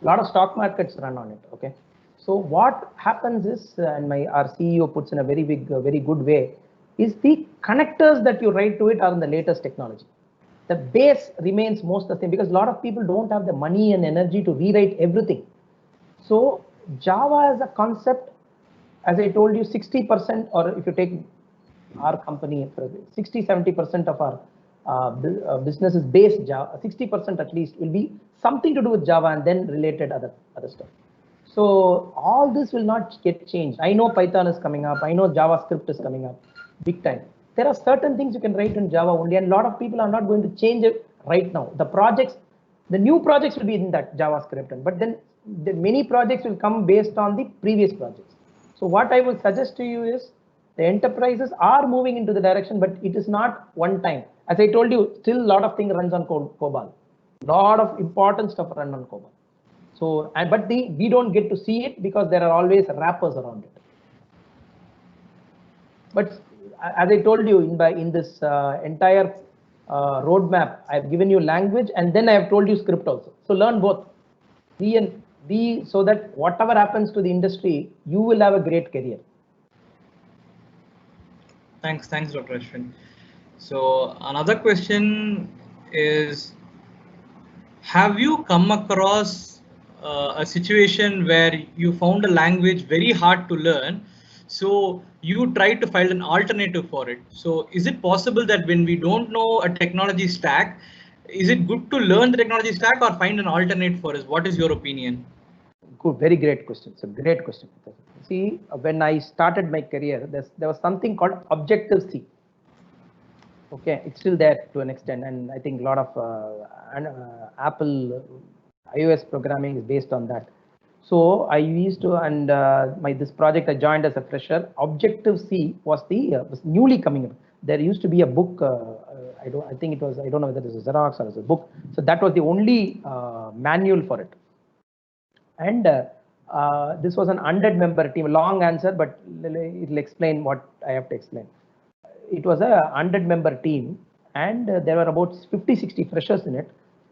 A lot of stock markets run on it. Okay, so what happens is, and our CEO puts in a very good way, is the connectors that you write to it are in the latest technology. The base remains most the same because a lot of people don't have the money and energy to rewrite everything. So Java as a concept, as I told you, 60%, or if you take our company, 60-70% of our business is based Java. 60% at least will be something to do with Java and then related other stuff. So all this will not get changed. I know Python is coming up. I know JavaScript is coming up big time. There are certain things you can write in Java only, and a lot of people are not going to change it right now. The new projects will be in that JavaScript, but then the many projects will come based on the previous projects. So what I will suggest to you is the enterprises are moving into the direction, but it is not one time. As I told you, still a lot of things runs on COBOL. A lot of important stuff run on COBOL. So, but we don't get to see it because there are always wrappers around it. But as I told you in this entire roadmap, I've given you language and then I have told you script also. So learn both. Be so that whatever happens to the industry, you will have a great career. Thanks, Dr. Ashwin. So another question is, have you come across a situation where you found a language very hard to learn, so you try to find an alternative for it? So is it possible that when we don't know a technology stack, is it good to learn the technology stack or find an alternate for us? What is your opinion? Good, very great question. It's a great question. See, when I started my career, there was something called Objective-C. Okay, it's still there to an extent, and I think a lot of Apple iOS programming is based on that. So I used to, and this project I joined as a fresher. Objective-C was was newly coming up. There used to be a book. I think it was. I don't know whether it was a Xerox or it was a book. So that was the only manual for it. And this was an 100-member team. Long answer, but it'll explain what I have to explain. It was a 100-member team, and there were about 50-60 freshers in it.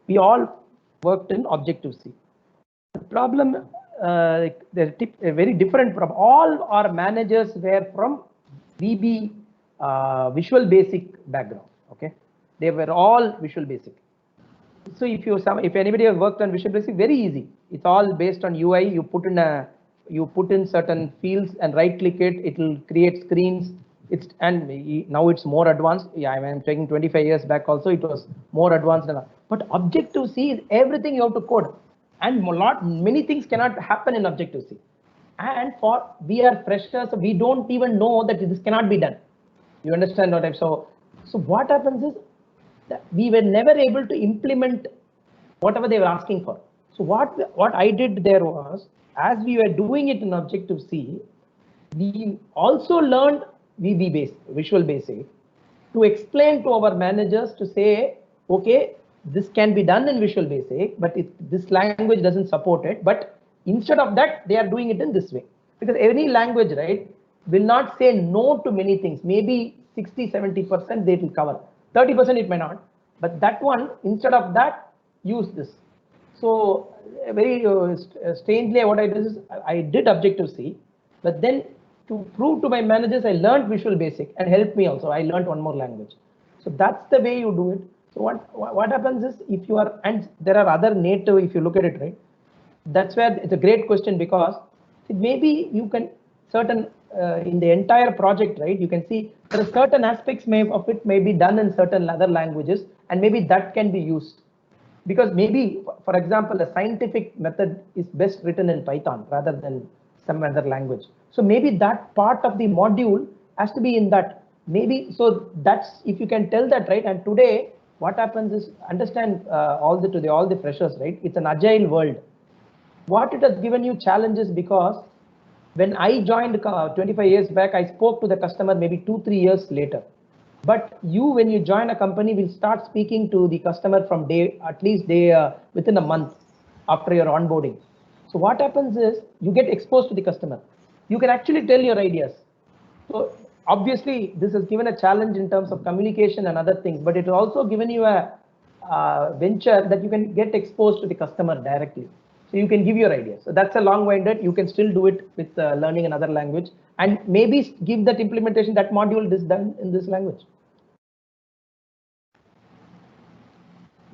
We all worked in Objective-C. The problem, they're very different from all our managers were from VB Visual Basic background. Okay, they were all Visual Basic. So if anybody has worked on Visual Basic, very easy. It's all based on UI. You put in certain fields and right click it. It will create screens. Now it's more advanced. Yeah, I'm checking 25 years back also. It was more advanced than that. But Objective-C is everything you have to code, and many things cannot happen in Objective-C. And we are freshers, so we don't even know that this cannot be done. You understand what I'm saying? So what happens is that we were never able to implement whatever they were asking for. So what I did there was, as we were doing it in Objective-C, we also learned Visual Basic, to explain to our managers to say, okay, this can be done in Visual Basic, but this language doesn't support it. But instead of that, they are doing it in this way. Because any language, right, will not say no to many things. Maybe 60-70% they will cover. 30% it may not. But that one, instead of that, use this. So very strangely, what I did is I did Objective-C, but then to prove to my managers, I learned Visual Basic and helped me also. I learned one more language. So that's the way you do it. So what happens is, if you are, and there are other native, if you look at it, right, that's where it's a great question, because maybe you can in the entire project, right, you can see there are certain aspects of it may be done in certain other languages, and maybe that can be used. Because maybe, for example, a scientific method is best written in Python rather than some other language. So maybe that part of the module has to be in that. Maybe, so that's, if you can tell that, right? And today, what happens is, understand all the freshers, right? It's an agile world. What it has given you challenges, because when I joined 25 years back, I spoke to the customer maybe 2-3 years later. But when you join a company, will start speaking to the customer from within a month after your onboarding. So what happens is, you get exposed to the customer. You can actually tell your ideas. So obviously, this has given a challenge in terms of communication and other things, but it has also given you a venture that you can get exposed to the customer directly. So you can give your ideas. So that's a long-winded. You can still do it with learning another language, and maybe give that implementation, that module is done in this language.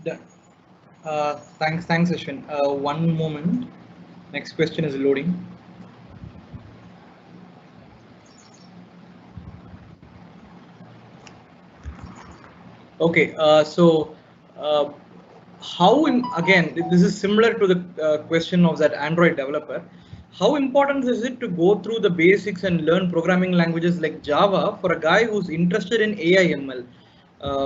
Done. Thanks, Ashwin. One moment. Next question is loading. Okay, again, this is similar to the question of that Android developer. How important is it to go through the basics and learn programming languages like Java for a guy who's interested in AI/ML?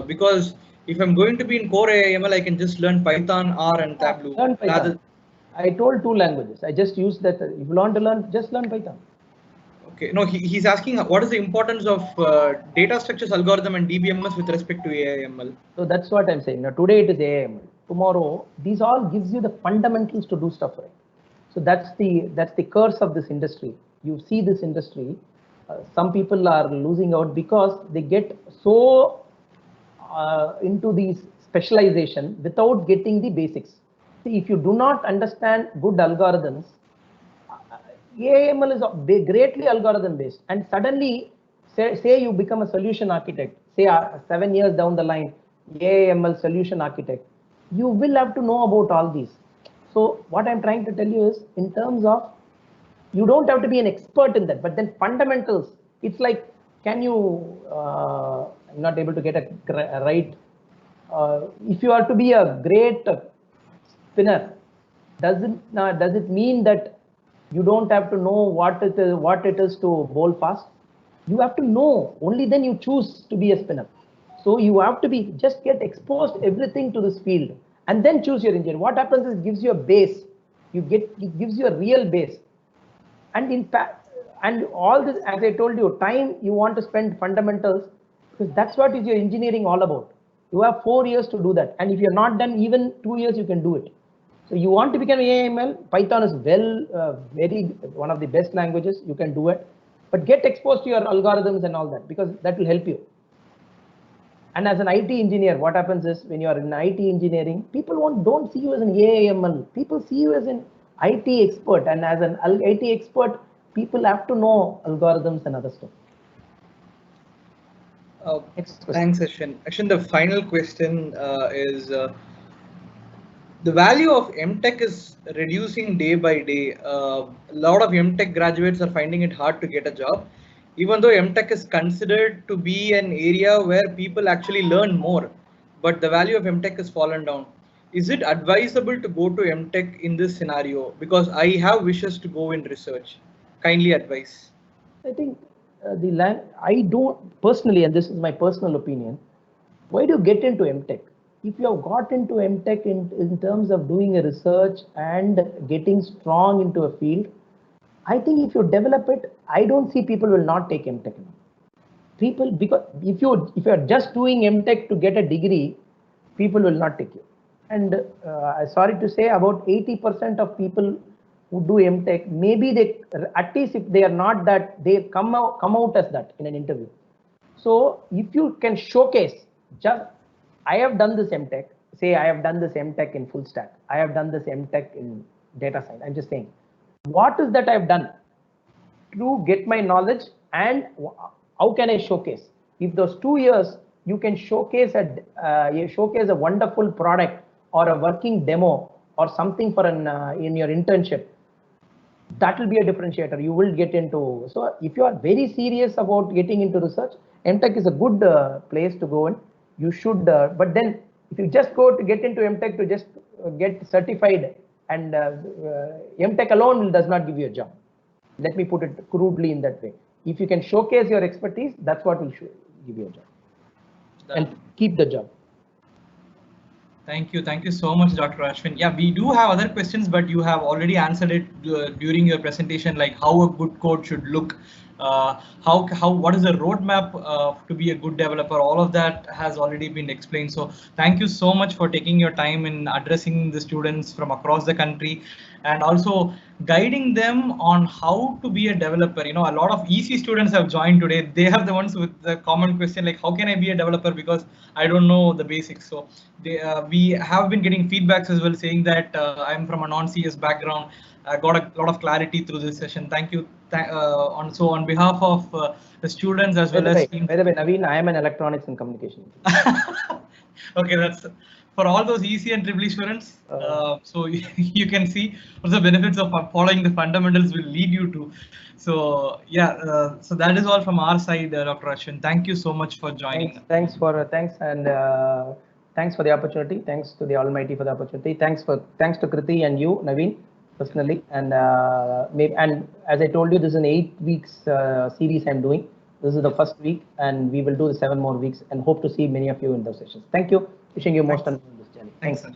Because if I'm going to be in core AI/ML, I can just learn Python, R, and Tableau. Learn Python. I told 2 languages. I just used that. If you want to learn, just learn Python. Okay, no, he's asking what is the importance of data structures algorithm and DBMS with respect to AI/ML. So that's what I'm saying. Now today it is AI/ML. Tomorrow, these all gives you the fundamentals to do stuff, right? So that's the curse of this industry. You see this industry, some people are losing out because they get so into these specialization without getting the basics. See, if you do not understand good algorithms, AI/ML is greatly algorithm based, and suddenly say you become a solution architect, say 7 years down the line, AIML solution architect, you will have to know about all these. So what I'm trying to tell you is, in terms of, you don't have to be an expert in that, but then fundamentals, it's like, can you, I'm not able to get a right, if you are to be a great spinner, does it mean that you don't have to know what it is to bowl fast? You have to know, only then you choose to be a spinner. So you have to be, just get exposed everything to this field and then choose your engineer. What happens is, it gives you a base. It gives you a real base. And in fact, and all this, as I told you, time you want to spend fundamentals, because that's what is your engineering all about. You have 4 years to do that. And if you're not done, even 2 years, you can do it. So you want to become AIML, Python is one of the best languages, you can do it. But get exposed to your algorithms and all that, because that will help you. And as an IT engineer, what happens is, when you are in IT engineering, people don't see you as an AIML. People see you as an IT expert. And as an IT expert, people have to know algorithms and other stuff. Thanks, Ashwin. Ashwin, the final question is, the value of MTech is reducing day by day. A lot of MTech graduates are finding it hard to get a job, even though MTech is considered to be an area where people actually learn more, but the value of MTech has fallen down. Is it advisable to go to MTech in this scenario? Because I have wishes to go in research. Kindly advise. I think I don't personally, and this is my personal opinion, why do you get into MTech? If you have got into MTech in terms of doing a research and getting strong into a field, I think if you develop it, I don't see people will not take MTech. People, because if you are just doing MTech to get a degree, people will not take you. And sorry to say, about 80% of people who do MTech, maybe they, at least if they are not that, they come out as that in an interview. So if you can showcase, just, I have done this MTech, say I have done this MTech in full stack, I have done this MTech in data science. I'm just saying, what is that I have done to get my knowledge, and how can I showcase? If those 2 years you can showcase a wonderful product or a working demo or something for in your internship, that will be a differentiator. You will get into. So if you are very serious about getting into research, MTech is a good place to go in. You should, but then if you just go to get into MTech to just get certified, and MTech alone does not give you a job. Let me put it crudely in that way. If you can showcase your expertise, that's what will give you a job. And keep the job. Thank you so much, Dr. Ashwin. Yeah, we do have other questions, but you have already answered it during your presentation, like how a good code should look, what is the roadmap to be a good developer. All of that has already been explained. So thank you so much for taking your time in addressing the students from across the country, and also guiding them on how to be a developer. You know, a lot of EC students have joined today. They are the ones with the common question, like, how can I be a developer, because I don't know the basics. So we have been getting feedbacks as well, saying that I'm from a non-CS background. I got a lot of clarity through this session. Thank you. On behalf of the students as well as team. By the way, Naveen, I am an electronics and communication. Okay, that's for all those EC and EEE students. So you can see what the benefits of following the fundamentals will lead you to. So yeah, so that is all from our side, Dr. Ashwin. Thank you so much for joining. Thanks for the opportunity. Thanks to the Almighty for the opportunity. Thanks to Kriti and you, Naveen, personally. And as I told you, this is an 8 weeks series I'm doing. This is the first week, and we will do the 7 more weeks, and hope to see many of you in those sessions. Thank you. Wishing you most on this journey. Thanks, sir.